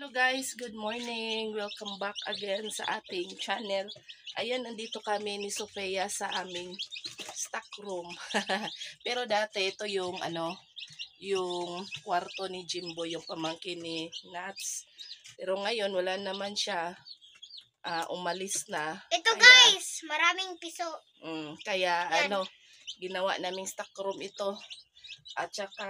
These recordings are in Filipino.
Hello guys, good morning. Welcome back again sa ating channel. Ayan, nandito kami ni Sofia sa aming stock room. Pero dati ito yung yung kwarto ni Jimbo, yung pamangkin ni Nats. Pero ngayon wala naman siya, umalis na. Ito kaya, guys, maraming piso. Kaya ginawa naming stock room ito. At saka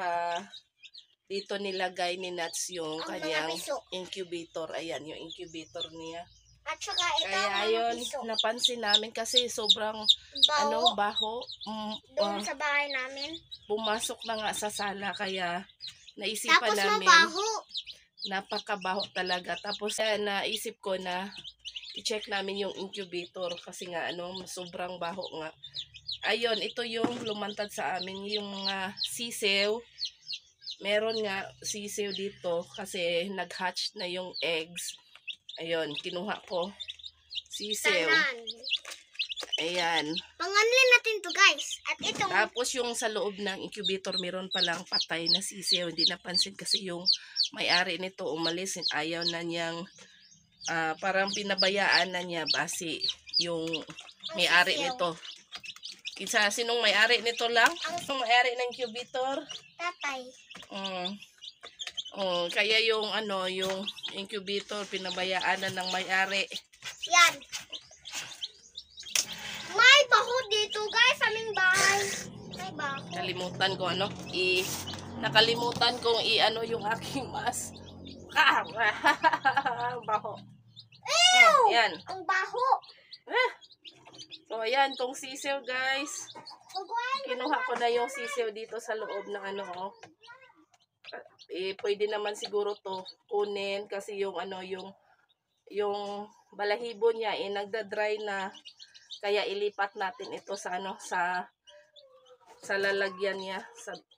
dito nilagay ni Nats yung kanyang incubator. Ayan, yung incubator niya. At saka ito kaya ayun, napansin namin kasi sobrang baho. Doon sa bahay namin. Pumasok na nga sa sala kaya naisipan namin. Mabaho. Napakabaho talaga. Tapos naisip ko na i-check namin yung incubator kasi nga sobrang baho nga. Ayun, ito yung lumantad sa amin yung mga sisew. Meron nga sisiw dito kasi nag-hatch na yung eggs. Ayun, kinuha ko. Sisiw. Ayan. Panganlin natin to guys. At ito. Tapos yung sa loob ng incubator, meron palang patay na sisiw. Hindi napansin kasi yung may-ari nito umalis. Ayaw na niyang, parang pinabayaan na niya base yung may-ari nito. Sinong may-ari nito lang? Ang may-ari ng incubator? Tatay. Kaya yung yung incubator pinabayaan na ng may-ari. Yan. May baho dito guys sa aming bahay. May baho. Nakalimutan ko nakalimutan kong yung aking mask. Baho. Ew! Yan. Ang baho. So ayan, tong sisiw guys. Kinuha ko na yung sisiw dito sa loob ng pwede naman siguro to kunin kasi yung yung balahibo niya nagda-dry na, kaya ilipat natin ito sa sa lalagyan niya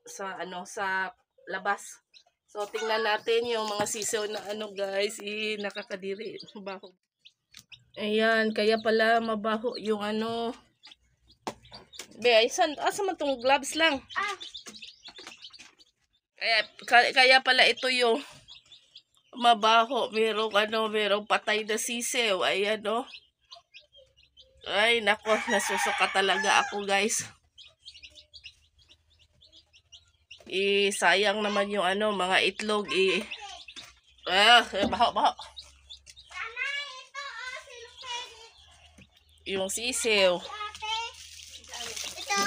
sa labas. So tingnan natin yung mga sisiw na guys, nakakadiri, mabaho. Ayan, kaya pala mabaho yung asa man tong gloves lang. Kaya pala ito yung mabaho. Merong patay na sisiw. Ayan Ay, nako, nasusuka talaga ako, guys. Sayang naman yung mga itlog. Baho. Yung sisiw.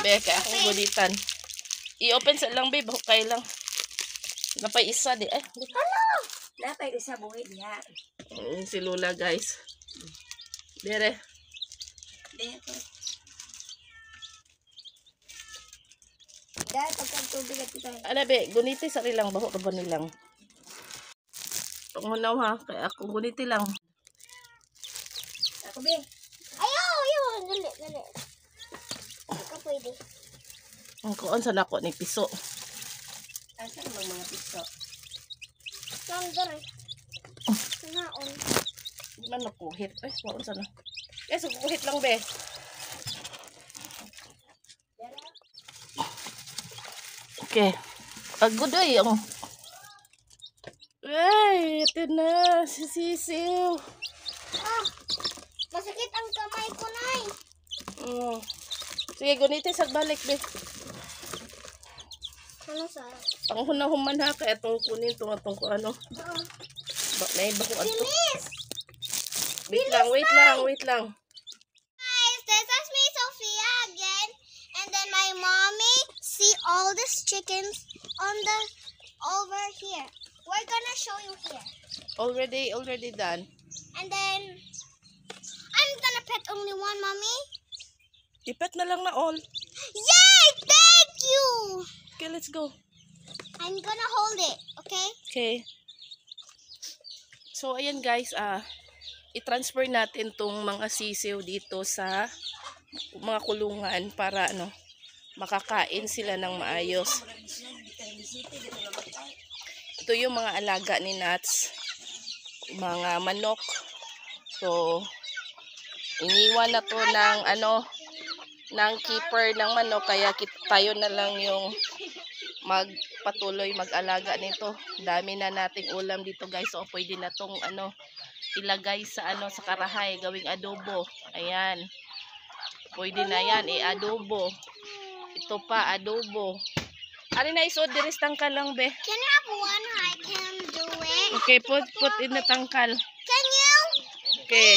Beka, akong gulitan. I-open sa lang, babe. Okay lang. Napay isa di. Hello! Napay isa buhay niya. Si Lula, guys. Dere. Dahil pagkatubig at ito. Be, guniti sa rilang. Baho ka ba nilang? Pangunaw ha. Kaya ako guniti lang. Ako, be. Ayaw. Gali. Ako pwede. Ang kuon sa nako ni piso. Asan ang mga piso? Sanggar eh. Naon. Di man nakuhit. Ay, kuon sana. Yes, kuhit lang, be. Okay. Agud ay ang. Ay, ito na. Sisiw. Masakit ang kamay ko, Nay. Sige, guniti sa balik, be. Ano sa? Ang hunahuman ha, kaya itong kunin itong ko naibako ato. Wait lang. Guys, this is me, Sophia, again. And then my mommy see all these chickens over here. We're gonna show you here. Already done. And then I'm gonna pet only one, mommy. Ipet na lang na all. Yay! Thank you! Okay, let's go. I'm gonna hold it, okay? Okay. So, ayan guys, i-transfer natin tong mga sisiw dito sa mga kulungan para makakain sila ng maayos. Ito yung mga alaga ni Nats, mga manok. So, iniwan na to ng keeper ng manok, kaya tayo na lang yung patuloy mag-alaga nito. Dami na nating ulam dito guys. So pwede na tong ano ilagay sa ano sa karahay, gawing adobo. Ayan. Pwede na yan i-adobo. Ito pa adobo. Ari na isod diris tangkal lang be. Can I have one? I can do it. Okay, put in the tangkal. Can you? Okay.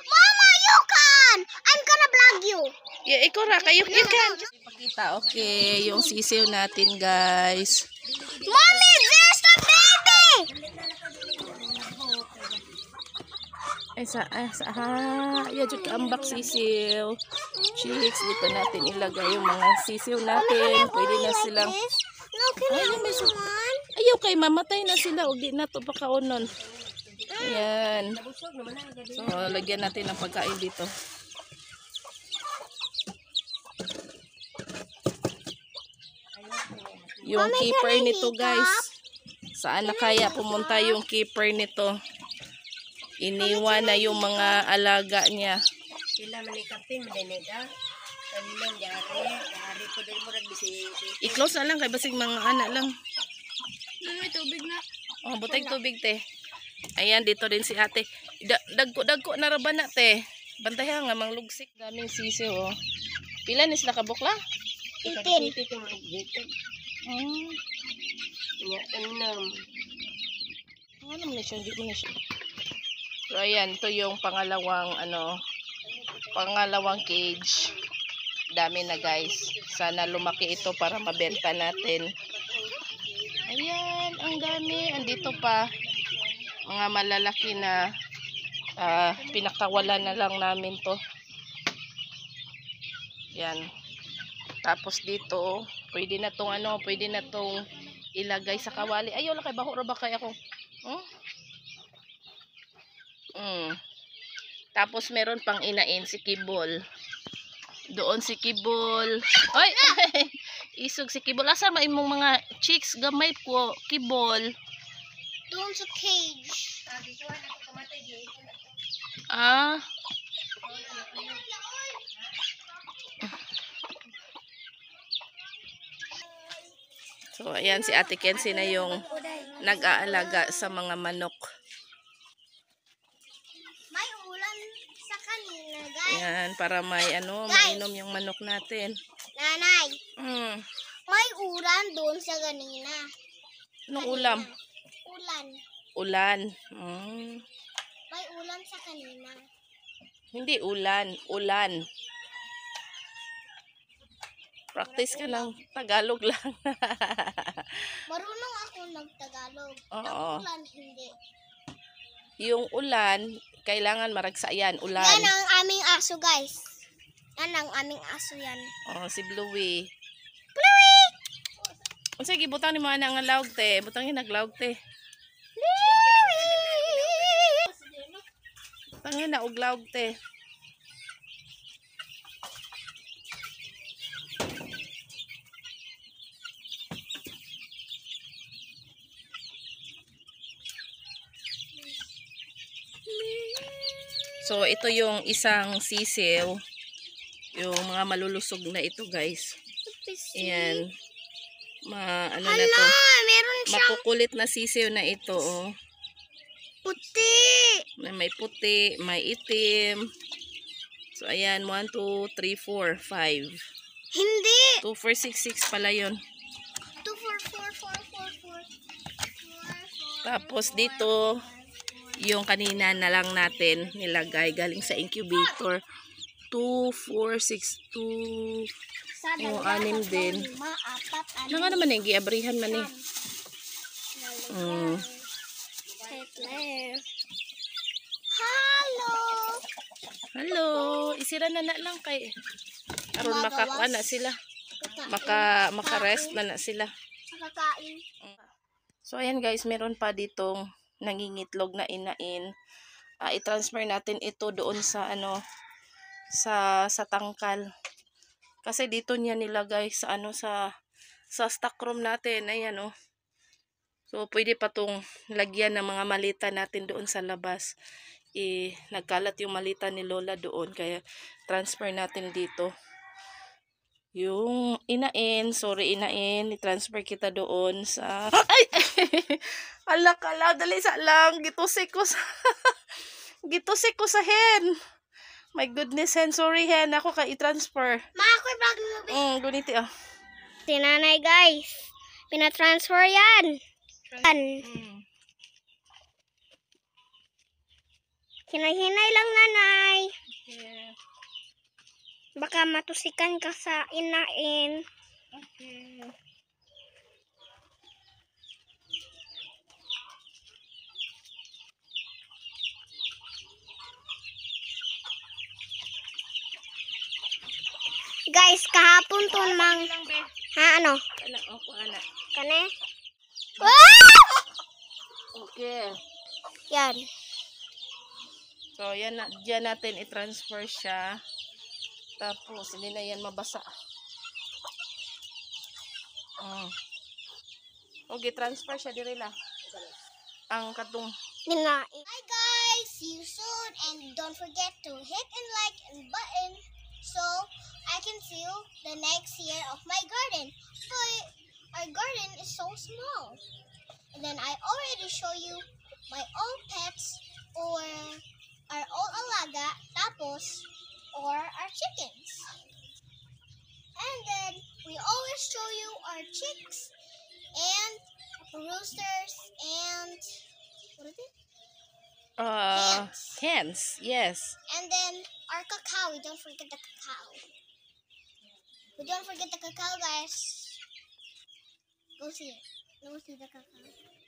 Mama, you can. I'm gonna vlog you. Yeah, ikaw ra kayo you can. Ipakita. Okay, yung sisiw natin guys. Mommy, there's the baby. Yeah, jud ambak sisiw. Chicks, dito natin ilagay yung mga sisiw natin. Pwede na silang No, can I have one? ayaw kay mamatay na sila ug di na to pakaunon. Ayan. So, lagyan natin ng pagkain dito. Yung Mami, keeper can I nito hiccup? guys. Saan na kaya pumunta yung keeper nito? Iniwan na yung mga alaga niya. Sila manikapin, madinida. Kanilang yari ko dahil mo nagbisi. I-close na lang kay basig mga anak lang. May tubig na. Oh, butay tubig te. Ayan, dito din si ate. Dagko na raban na te. Bantayan nga manglugsik. Daming sisiw oh. Pila ni sila kabukla? 18. Ito yung mag-gitag. Hmm. Enam. Ano mo na siya? Hindi mo na siya. So, ayan. Ito yung pangalawang cage. Dami na guys. Sana lumaki ito para mabenta natin. Ayan. Ang dami. Andito pa. Mga malalaki na pinakawalan na lang namin to. Yan. Tapos dito, pwede na tong ilagay sa kawali. Ayaw lang kay baho ra ba kay ako. Tapos meron pang inain si Kibol. Doon si Kibol. Oy! Isog si Kibol. Asa may imong mga chicks gamay po, Kibol? Doon sa cage. Ah. So, ayan si Ate Kenzie na yung nag-aalaga sa mga manok. May ulan sa kanina, guys. Ayan, para may mainom yung manok natin. Nanay, Hmm. may ulan doon sa kanina. Anong ulam? Ulan. Ulan. Hmm. May ulan sa kanina. Hindi ulan, ulan. Practice ka ng Tagalog lang. Marunong ako nagtagalog. Oo. Ang ulan, hindi. Yung ulan, kailangan maragsayan, ulan. Yan ang aming aso, guys. Yan ang aming aso yan. Oh, si Bluey. Bluey! Unsa gibutang ni mo ana nga lawg te? Butangin naglawg te. Bluey! Butangin na og lawg te. So, ito yung isang sisiw. Yung mga malulusog na ito, guys. Ayan. Ano na to? Meron siyang Makukulit na sisiw na ito, oh. puti. May puti, may itim. So, ayan. 1, 2, 3, 4, 5. Hindi. 2, 4, 6, 6 pala yun. 2, 4, 4, 4, 4, 4. Tapos, dito, yung kanina na lang natin nilagay galing sa incubator. 2, 4, 6, 2. Oh, 6 din. Ano nga naman eh, giabrihan man eh. Hello. Hello, isira na lang kay aron makakuha na sila. Maka-rest na sila. Makakain. So ayan guys, meron pa ditong nangingitlog na inain. I-transfer natin ito doon sa sa tangkal. Kasi dito niya nilagay sa sa stock room natin. Ayan oh. So pwede pa tong lagyan ng mga malita natin doon sa labas. Nagkalat yung malita ni Lola doon kaya transfer natin dito. yung inain, sorry inain, i-transfer kita doon sa, ay, ala kala, dali sa lang, gitusik ko sa, gitusik ko sa hen. My goodness, hen, sorry hen, ako ka i-transfer. Ma, ako vlog mo ba? Guniti ah. Si nanay guys. Pinatransfer yan. Hinay-hinay lang nanay. Yeah. Baka matusikan ka sa inain. Okay. Guys, kahapon to mang... Lang be. Ha, ano? Ana, opo, ana. Kane? Ah! Okay. Yan. So, yan na, dyan natin i-transfer siya. Tapos, hindi na yan mabasa. Okay, transfer siya diri lang. Ang katong. Hi guys, see you soon, and don't forget to hit and like and button so I can see you the next year of my garden. So our garden is so small, and then I already show you my old pets or our old alaga, tapos or our chickens, and then we always show you our chicks and roosters and what is it? Hens, yes. And then our cacao. We don't forget the cacao. We don't forget the cacao, guys. Go see it. Go see the cacao.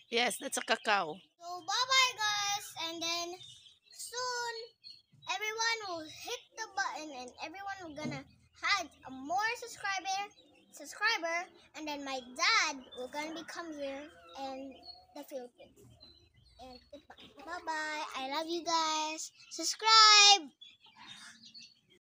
Yes, that's a cacao. So bye-bye, guys. And then soon, everyone will hit the button, and everyone will gonna have a more subscriber, and then my dad will gonna become here in the Philippines. And goodbye. Bye-bye. I love you guys. Subscribe.